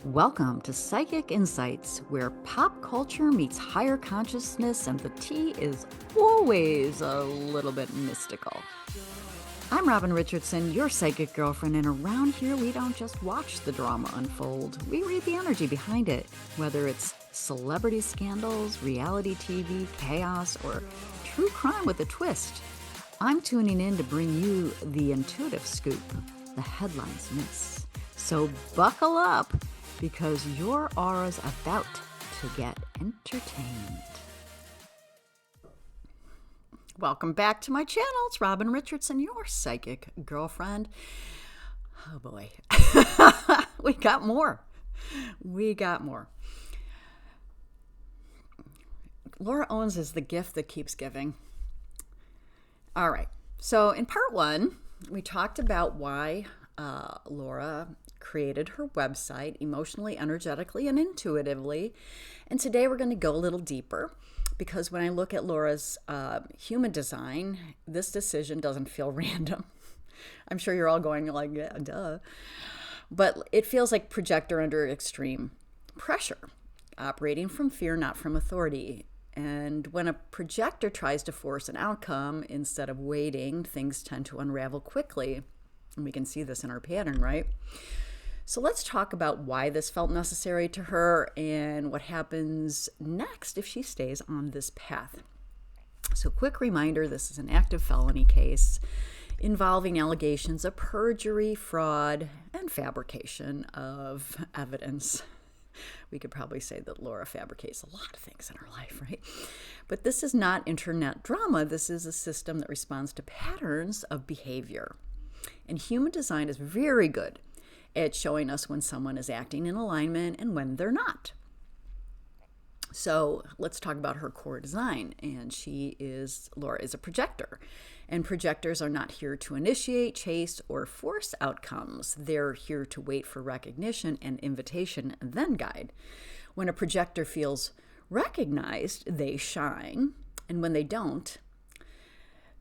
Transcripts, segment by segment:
Welcome to Psychic Insights, where pop culture meets higher consciousness and the tea is always a little bit mystical. I'm Robin Richardson, your psychic girlfriend, and around here we don't just watch the drama unfold. We read the energy behind it, whether it's celebrity scandals, reality TV, chaos, or true crime with a twist. I'm tuning in to bring you the intuitive scoop the headlines miss. So buckle up, because your aura's about to get entertained. Welcome back to my channel. It's Robin Richardson, your psychic girlfriend. Oh boy, we got more. Laura Owens is the gift that keeps giving. All right, so in part one, we talked about why Laura created her website emotionally, energetically, and intuitively. And today we're going to go a little deeper, because when I look at Laura's human design, this decision doesn't feel random. I'm sure you're all going like, yeah, duh. But it feels like projector under extreme pressure, operating from fear, not from authority. And when a projector tries to force an outcome instead of waiting, things tend to unravel quickly. And we can see this in our pattern, right? So let's talk about why this felt necessary to her and what happens next if she stays on this path. So quick reminder, this is an active felony case involving allegations of perjury, fraud, and fabrication of evidence. We could probably say that Laura fabricates a lot of things in her life, right? But this is not internet drama. This is a system that responds to patterns of behavior. And human design is very good at showing us when someone is acting in alignment and when they're not. So let's talk about her core design. And Laura is a projector. And projectors are not here to initiate, chase, or force outcomes. They're here to wait for recognition and invitation and then guide. When a projector feels recognized, they shine. And when they don't,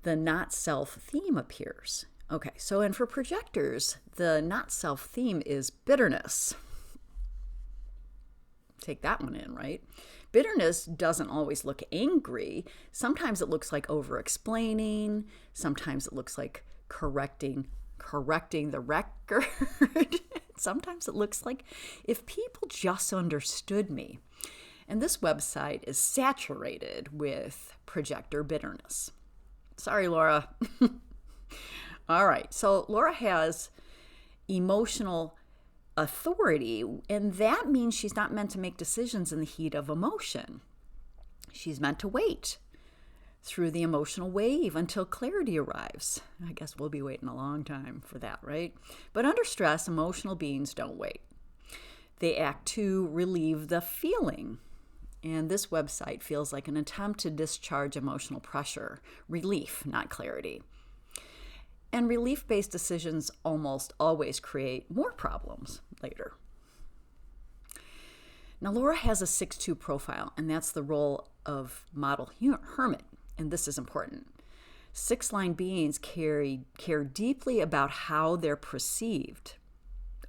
the not self theme appears. Okay, and for projectors, the not self theme is bitterness. Take that one in, right? Bitterness doesn't always look angry. Sometimes it looks like over-explaining. Sometimes it looks like correcting the record. Sometimes it looks like if people just understood me. And this website is saturated with projector bitterness. Sorry, Laura. All right, so Laura has emotional authority, and that means she's not meant to make decisions in the heat of emotion. She's meant to wait through the emotional wave until clarity arrives. I guess we'll be waiting a long time for that, right? But under stress, emotional beings don't wait. They act to relieve the feeling. And this website feels like an attempt to discharge emotional pressure, relief, not clarity. And relief-based decisions almost always create more problems later. Now, Laura has a 6-2 profile, and that's the role of model hermit, and this is important. 6-line beings care deeply about how they're perceived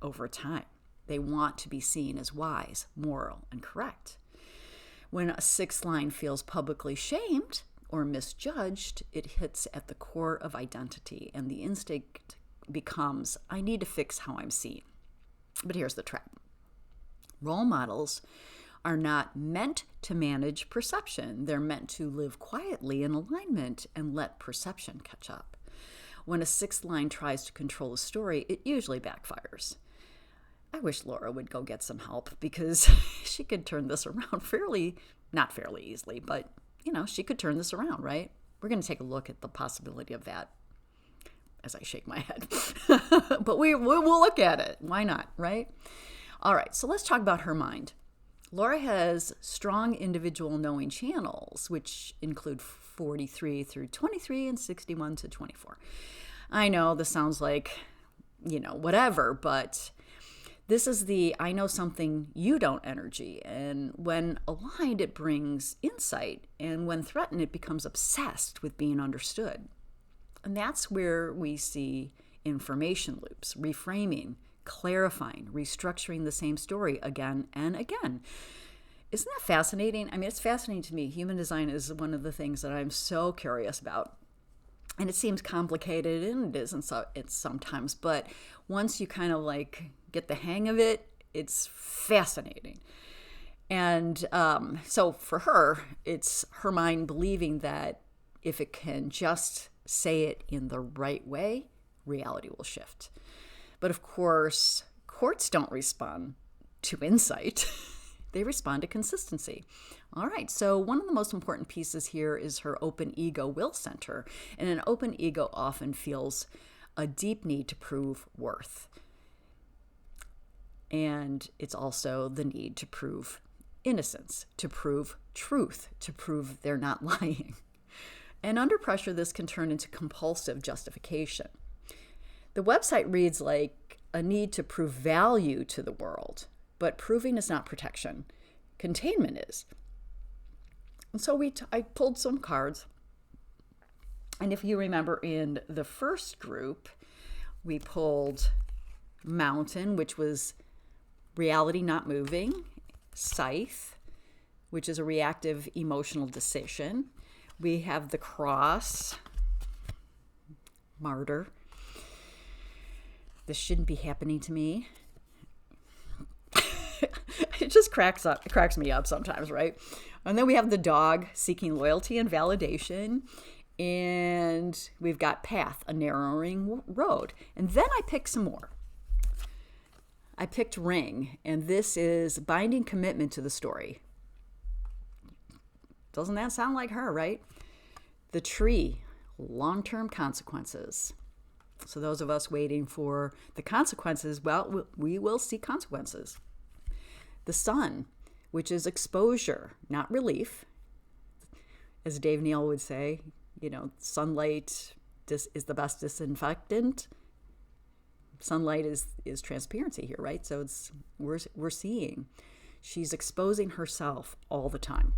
over time. They want to be seen as wise, moral, and correct. When a 6-line feels publicly shamed or misjudged, it hits at the core of identity, and the instinct becomes, I need to fix how I'm seen. But here's the trap. Role models are not meant to manage perception. They're meant to live quietly in alignment and let perception catch up. When a 6-line tries to control a story, it usually backfires. I wish Laura would go get some help, because she could turn this around not fairly easily, but she could turn this around, right? We're going to take a look at the possibility of that as I shake my head. But we'll look at it. Why not, right? All right, so let's talk about her mind. Laura has strong individual knowing channels, which include 43 through 23 and 61 to 24. I know this sounds like, whatever, but this is the I know something you don't energy. And when aligned, it brings insight. And when threatened, it becomes obsessed with being understood. And that's where we see information loops, reframing, clarifying, restructuring the same story again and again. Isn't that fascinating? I mean, it's fascinating to me. Human design is one of the things that I'm so curious about. And it seems complicated, and it isn't so it's sometimes, but once you kind of like get the hang of it, it's fascinating. And so for her, it's her mind believing that if it can just say it in the right way, reality will shift. But of course, courts don't respond to insight. They respond to consistency. All right, so one of the most important pieces here is her open ego will center. And an open ego often feels a deep need to prove worth. And it's also the need to prove innocence, to prove truth, to prove they're not lying. And under pressure, this can turn into compulsive justification. The website reads like a need to prove value to the world, but proving is not protection. Containment is. And so I pulled some cards. And if you remember in the first group, we pulled Mountain, which was reality not moving, Scythe, which is a reactive emotional decision. We have the Cross, Martyr. This shouldn't be happening to me. It just cracks me up sometimes, right? And then we have the Dog, seeking loyalty and validation. And we've got Path, a narrowing road. And then I picked some more. I picked Ring, and this is binding commitment to the story. Doesn't that sound like her, right? The Tree, long-term consequences. So those of us waiting for the consequences, well, we will see consequences. The Sun, which is exposure, not relief. As Dave Neal would say, sunlight is the best disinfectant. Sunlight is transparency here, right? So we're seeing. She's exposing herself all the time.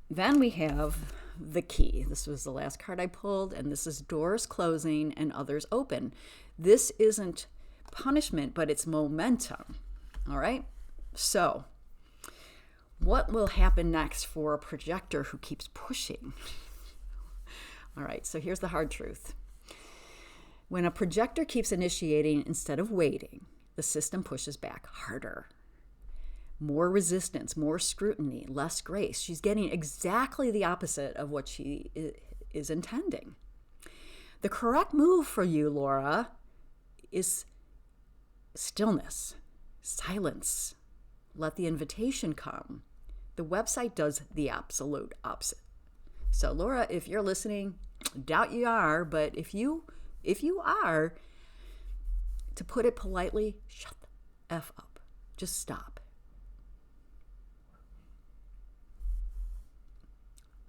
Then we have the Key. This was the last card I pulled, and this is doors closing and others open. This isn't punishment, but it's momentum. All right? So, what will happen next for a projector who keeps pushing? All right, so here's the hard truth. When a projector keeps initiating instead of waiting, the system pushes back harder. More resistance, more scrutiny, less grace. She's getting exactly the opposite of what she is intending. The correct move for you, Laura, is stillness, silence. Let the invitation come. The website does the absolute opposite. So, Laura, if you're listening, doubt you are, but if you are, to put it politely, shut the F up. Just stop.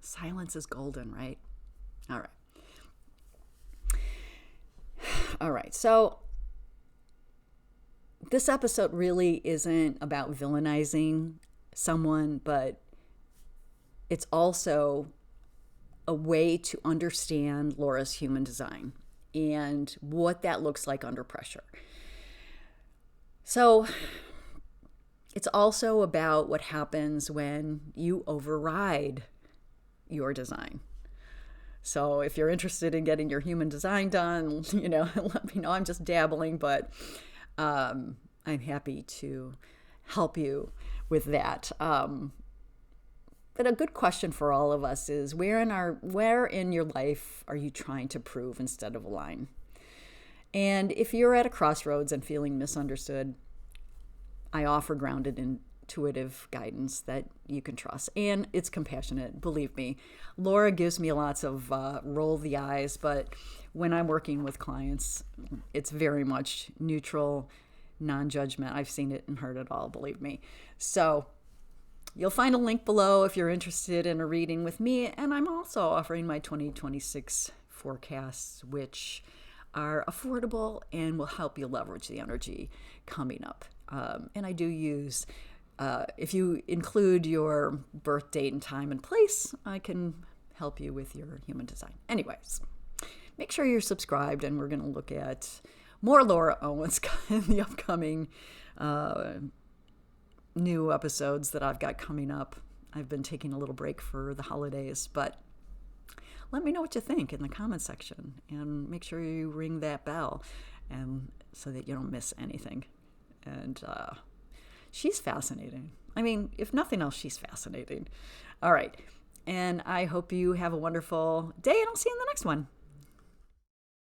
Silence is golden, right? All right. So this episode really isn't about villainizing someone, but it's also a way to understand Laura's human design and what that looks like under pressure. So it's also about what happens when you override your design. So if you're interested in getting your human design done, let me know. I'm just dabbling, but I'm happy to help you with that. But a good question for all of us is where in your life are you trying to prove instead of align? And if you're at a crossroads and feeling misunderstood, I offer grounded intuitive guidance that you can trust. And it's compassionate, believe me. Laura gives me lots of roll the eyes, but when I'm working with clients, it's very much neutral, non-judgment. I've seen it and heard it all, believe me. So you'll find a link below if you're interested in a reading with me. And I'm also offering my 2026 forecasts, which are affordable and will help you leverage the energy coming up. And I do use, if you include your birth date and time and place, I can help you with your human design. Anyways, make sure you're subscribed, and we're going to look at more Laura Owens in the upcoming new episodes that I've got coming up. I've been taking a little break for the holidays, but let me know what you think in the comment section, and make sure you ring that bell, and so that you don't miss anything. And she's fascinating. I mean, if nothing else, she's fascinating. All right. And I hope you have a wonderful day, and I'll see you in the next one.